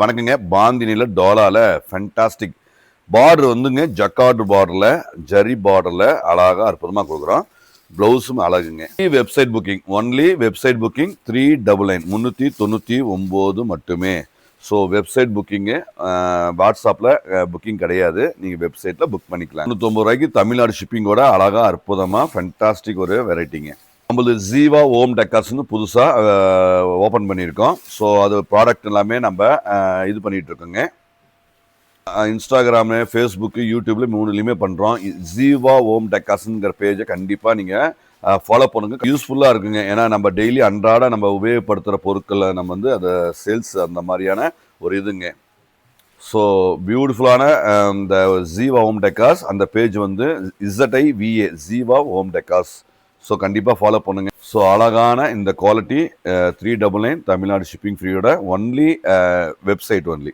வணக்கங்க. பாந்தினில டோலால ஃபேண்டாஸ்டிக் பார்டர் வந்துங்க, ஜக்கார்டு பார்டர்ல ஜரி பார்டர்ல அழகா அற்புதமா கொடுக்குறோம். பிளவுஸும் அழகுங்க. Website booking, only website booking 399 399 மட்டுமே. ஸோ வெப்சைட் புக்கிங்கு, வாட்ஸ்அப்பில் புக்கிங் கிடையாது. நீங்கள் வெப்சைட்டில் புக் பண்ணிக்கலாம். 99 ரூபாய்க்கு தமிழ்நாடு ஷிப்பிங்கோட அழகா அற்புதமாக ஃபேண்டாஸ்டிக் ஒரு வெரைட்டிங்க. நம்மளது ஜீவா ஹோம் டெக்கார்ஸ்னு புதுசாக ஓப்பன் பண்ணியிருக்கோம். ஸோ அது ப்ராடக்ட் எல்லாமே நம்ம இது பண்ணிட்டு இருக்கோங்க. இன்ஸ்டாகிராமு, ஃபேஸ்புக்கு, யூடியூப்ல 3லையுமே பண்ணுறோம். ஜீவா ஹோம் டெக்கார்ஸ்ங்கிற பேஜை கண்டிப்பாக நீங்கள் ஃபாலோ பண்ணுங்க. யூஸ்ஃபுல்லாக இருக்குங்க. ஏன்னா நம்ம டெய்லி அன்றாட நம்ம உபயோகப்படுத்துகிற பொருட்களை நம்ம வந்து அதை சேல்ஸ் அந்த மாதிரியான ஒரு இதுங்க. ஸோ பியூட்டிஃபுல்லான இந்த ஜீவா ஹோம் டெக்கார்ஸ் அந்த பேஜ் வந்து ZIVA Ziva home decors. So கண்டிப்பாக ஃபாலோ பண்ணுங்க. ஸோ அழகான இந்த குவாலிட்டி 399 தமிழ்நாடு ஷிப்பிங் ஃப்ரீயோட ஒன்லி வெப்சைட் ஒன்லி.